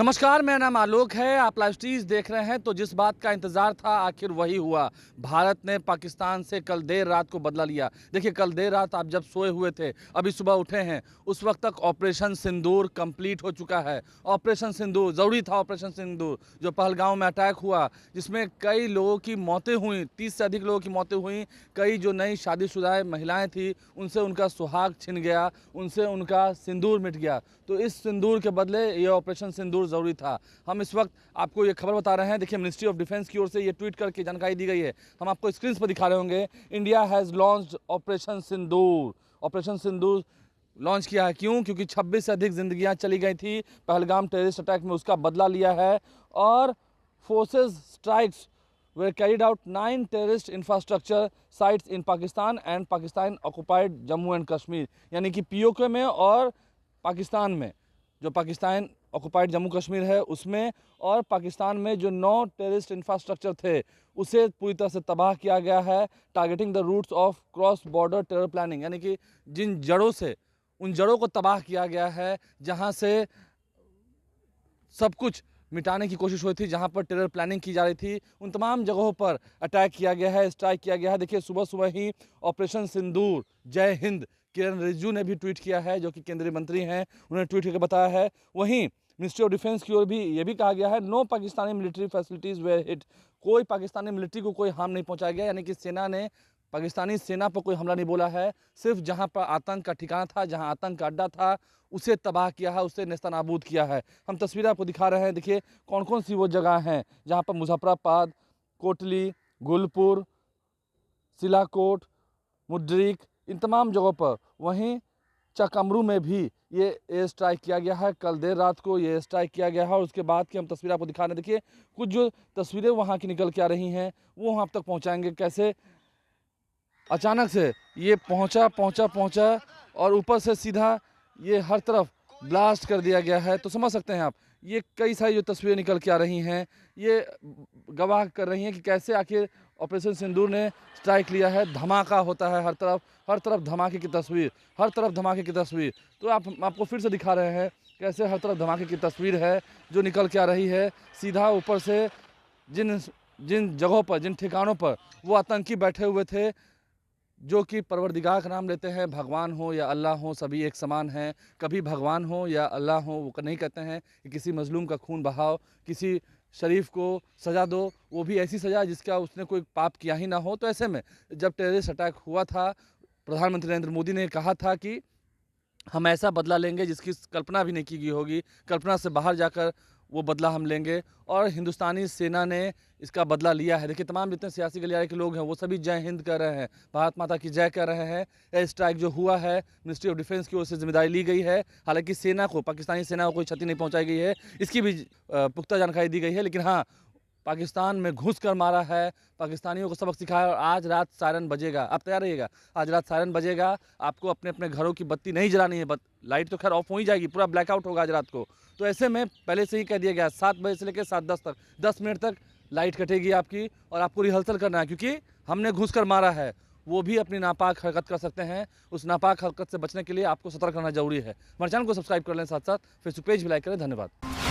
नमस्कार, मेरा नाम आलोक है। आप लाइव स्ट्रीज देख रहे हैं। तो जिस बात का इंतजार था आखिर वही हुआ। भारत ने पाकिस्तान से कल देर रात को बदला लिया। देखिए, कल देर रात आप जब सोए हुए थे, अभी सुबह उठे हैं, उस वक्त तक ऑपरेशन सिंदूर कंप्लीट हो चुका है। ऑपरेशन सिंदूर ज़रूरी था। ऑपरेशन सिंदूर जो पहलगांव में अटैक हुआ, जिसमें कई लोगों की मौतें हुई, 30 से अधिक लोगों की मौतें हुई। कई जो नई शादीशुदा महिलाएं थी, उनसे उनका सुहाग छिन गया, उनसे उनका सिंदूर मिट गया। तो इस सिंदूर के बदले ये ऑपरेशन सिंदूर ज़रूरी था। हम इस वक्त आपको ये खबर बता रहे हैं। देखिए, मिनिस्ट्री ऑफ डिफेंस की ओर से ये ट्वीट करके जानकारी दी गई है। हम आपको स्क्रीन पर दिखा रहे होंगे। India has launched operation Sindoor. Operation Sindoor launch किया है। क्यों? क्योंकि 26 से अधिक जिंदगियां चली गई थी पहलगाम टेररिस्ट अटैक में, उसका बदला लिया है। और forces strikes were carried out 9 terrorist infrastructure sites in Pakistan and Pakistan occupied Jammu and Kashmir। यानी कि पीओके में और पाकिस्तान में, जो पाकिस्तान ऑक्युपाइड जम्मू कश्मीर है उसमें, और पाकिस्तान में जो 9 टेररिस्ट इंफ्रास्ट्रक्चर थे उसे पूरी तरह से तबाह किया गया है। Targeting the roots of cross border terror planning, यानी कि जिन जड़ों से, उन जड़ों को तबाह किया गया है जहां से सब कुछ मिटाने की कोशिश हुई थी, जहां पर टेरर प्लानिंग की जा रही थी, उन तमाम जगहों पर अटैक किया गया है, स्ट्राइक किया गया है। देखिए, सुबह सुबह ही ऑपरेशन सिंदूर जय हिंद किरण रिजिजू ने भी ट्वीट किया है, जो कि केंद्रीय मंत्री हैं, उन्होंने ट्वीट करके बताया है। वहीं मिनिस्ट्री ऑफ डिफेंस की ओर भी ये भी कहा गया है, no Pakistani military facilities were hit. कोई पाकिस्तानी मिलिट्री को कोई हार्म नहीं पहुंचाया गया, यानी कि सेना ने, पाकिस्तानी सेना पर कोई हमला नहीं बोला है। सिर्फ जहां पर आतंक का ठिकाना था, जहां आतंक का अड्डा था, उसे तबाह किया है, उसे नेस्तनाबूद किया है। हम तस्वीरें आपको दिखा रहे हैं। देखिए, कौन कौन सी वो जगह हैं जहां पर मुजफ्फराबाद, कोटली, गुलपुर, सिलाकोट, मुद्रिक, इन तमाम जगहों पर। वहीं चकमरू में भी ये एयर स्ट्राइक किया गया है। कल देर रात को ये स्ट्राइक किया गया है और उसके बाद की हम तस्वीरें आपको दिखा रहे हैं। देखिए, कुछ जो तस्वीरें वहाँ की निकल के आ रही हैं वो हम आप तक पहुँचाएंगे। कैसे अचानक से ये पहुंचा और ऊपर से सीधा ये हर तरफ ब्लास्ट कर दिया गया है। तो समझ सकते हैं आप, ये कई सारी जो तस्वीरें निकल के आ रही हैं ये गवाह कर रही हैं कि कैसे आखिर ऑपरेशन सिंदूर ने स्ट्राइक लिया है। धमाका होता है हर तरफ धमाके की तस्वीर, हर तरफ धमाके की तस्वीर। तो आपको फिर से दिखा रहे हैं कैसे हर तरफ धमाके की तस्वीर है जो निकल के आ रही है। सीधा ऊपर से जिन जिन जगहों पर, जिन ठिकानों पर वो आतंकी बैठे हुए थे, जो कि परवरदिगार का नाम लेते हैं, भगवान हो या अल्लाह हो, सभी एक समान हैं। कभी भगवान हो या अल्लाह हो, वो नहीं कहते हैं कि किसी मजलूम का खून बहाओ, किसी शरीफ को सज़ा दो, वो भी ऐसी सज़ा जिसका उसने कोई पाप किया ही ना हो। तो ऐसे में जब टेररिस्ट अटैक हुआ था, प्रधानमंत्री नरेंद्र मोदी ने कहा था कि हम ऐसा बदला लेंगे जिसकी कल्पना भी नहीं की गई होगी, कल्पना से बाहर जाकर वो बदला हम लेंगे। और हिंदुस्तानी सेना ने इसका बदला लिया है। देखिए, तमाम जितने सियासी गलियारे के लोग हैं वो सभी जय हिंद कर रहे हैं, भारत माता की जय कर रहे हैं। एयर स्ट्राइक जो हुआ है, मिनिस्ट्री ऑफ डिफेंस की ओर से जिम्मेदारी ली गई है। हालांकि सेना को, पाकिस्तानी सेना को कोई क्षति नहीं पहुंचाई गई है, इसकी भी पुख्ता जानकारी दी गई है। लेकिन हाँ, पाकिस्तान में घुस कर मारा है, पाकिस्तानियों को सबक सिखाया। और आज रात सायरन बजेगा, आप तैयार रहिएगा। आज रात सायरन बजेगा, आपको अपने अपने घरों की बत्ती नहीं जलानी है। लाइट तो खैर ऑफ हो ही जाएगी, पूरा ब्लैकआउट होगा आज रात को। तो ऐसे में पहले से ही कह दिया गया 7 बजे से लेकर 7:10 तक, 10 मिनट तक लाइट कटेगी आपकी, और आपको रिहर्सल करना है, क्योंकि हमने घुस कर मारा है। वो भी अपनी नापाक हरकत कर सकते हैं। उस नापाक हरकत से बचने के लिए आपको सतर्क रहना जरूरी है। हमारे चैनल को सब्सक्राइब कर लें, साथ साथ फेसबुक पेज भी लाइक करें। धन्यवाद।